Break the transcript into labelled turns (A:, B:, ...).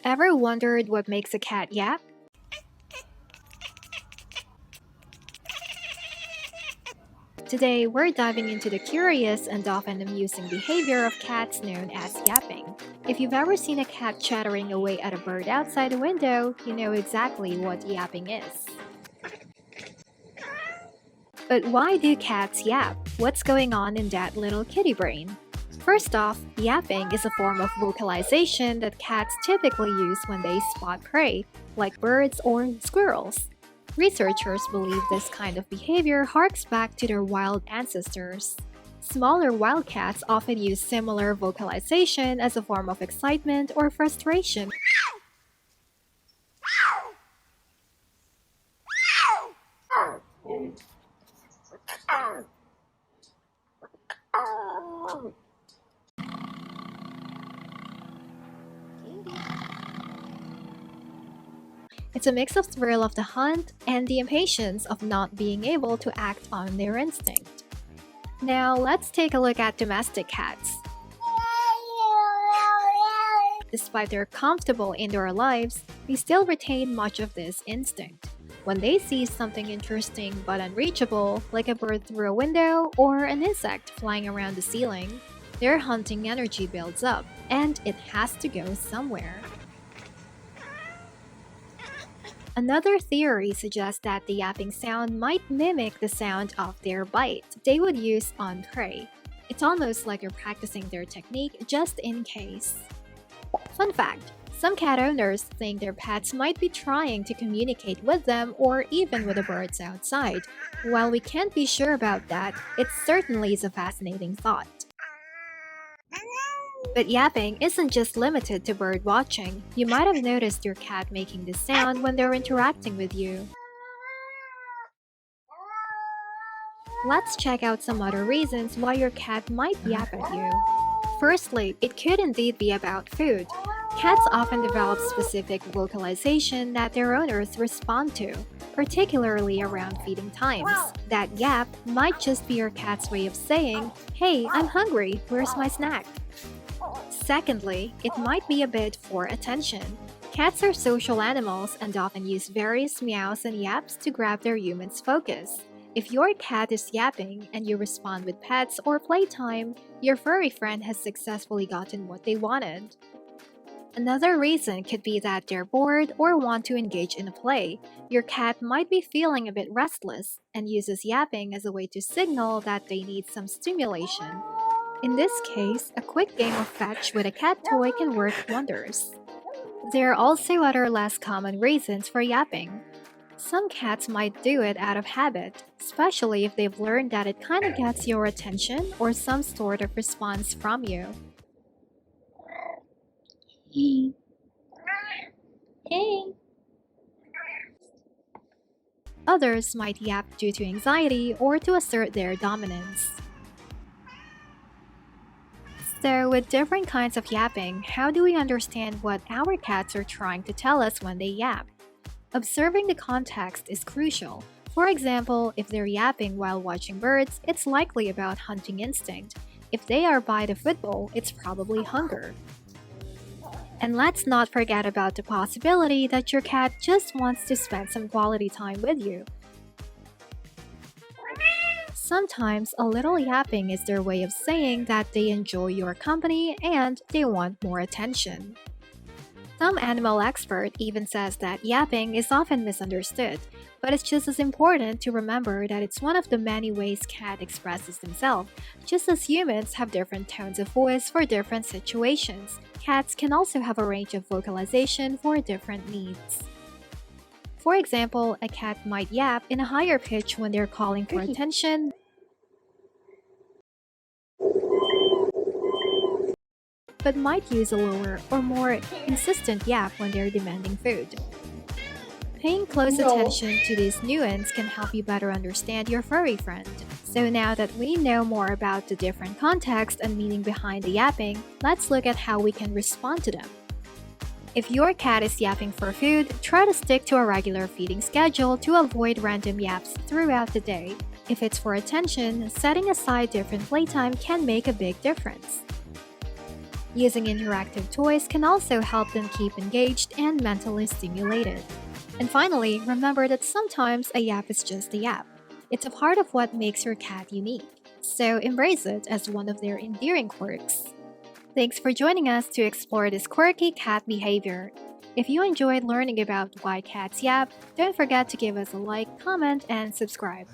A: Ever wondered what makes a cat yap? Today, we're diving into the curious and often amusing behavior of cats known as yapping. If you've ever seen a cat chattering away at a bird outside a window, you know exactly what yapping is. But why do cats yap? What's going on in that little kitty brain? First off, yapping is a form of vocalization that cats typically use when they spot prey, like birds or squirrels. Researchers believe this kind of behavior harks back to their wild ancestors. Smaller wild cats often use similar vocalization as a form of excitement or frustration. It's a mix of thrill of the hunt and the impatience of not being able to act on their instinct. Now, let's take a look at domestic cats. Despite their comfortable indoor lives, they still retain much of this instinct. When they see something interesting but unreachable, like a bird through a window or an insect flying around the ceiling, their hunting energy builds up, and it has to go somewhere. Another theory suggests that the yapping sound might mimic the sound of their bite they would use on prey. It's almost like they're practicing their technique just in case. Fun fact, some cat owners think their pets might be trying to communicate with them or even with the birds outside. While we can't be sure about that, it certainly is a fascinating thought. But yapping isn't just limited to bird watching. You might have noticed your cat making this sound when they're interacting with you. Let's check out some other reasons why your cat might yap at you. Firstly, it could indeed be about food. Cats often develop specific vocalization that their owners respond to, particularly around feeding times. That yap might just be your cat's way of saying, "Hey, I'm hungry, where's my snack?" Secondly, it might be a bit for attention. Cats are social animals and often use various meows and yaps to grab their humans' focus. If your cat is yapping and you respond with pets or playtime, your furry friend has successfully gotten what they wanted. Another reason could be that they're bored or want to engage in a play. Your cat might be feeling a bit restless and uses yapping as a way to signal that they need some stimulation. In this case, a quick game of fetch with a cat toy can work wonders. There are also other less common reasons for yapping. Some cats might do it out of habit, especially if they've learned that it kind of gets your attention or some sort of response from you. Hey. Others might yap due to anxiety or to assert their dominance. So, with different kinds of yapping, how do we understand what our cats are trying to tell us when they yap? Observing the context is crucial. For example, if they're yapping while watching birds, it's likely about hunting instinct. If they are by the football, it's probably hunger. And let's not forget about the possibility that your cat just wants to spend some quality time with you. Sometimes a little yapping is their way of saying that they enjoy your company and they want more attention. Some animal expert even says that yapping is often misunderstood, but it's just as important to remember that it's one of the many ways cat expresses themselves. Just as humans have different tones of voice for different situations, cats can also have a range of vocalization for different needs. For example, a cat might yap in a higher pitch when they're calling for attention, but might use a lower or more insistent yap when they're demanding food. Paying close attention to these nuances can help you better understand your furry friend. So now that we know more about the different context and meaning behind the yapping, let's look at how we can respond to them. If your cat is yapping for food, try to stick to a regular feeding schedule to avoid random yaps throughout the day. If it's for attention, setting aside different playtime can make a big difference. Using interactive toys can also help them keep engaged and mentally stimulated. And finally, remember that sometimes a yap is just a yap. It's a part of what makes your cat unique. So embrace it as one of their endearing quirks. Thanks for joining us to explore this quirky cat behavior. If you enjoyed learning about why cats yap, don't forget to give us a like, comment, and subscribe.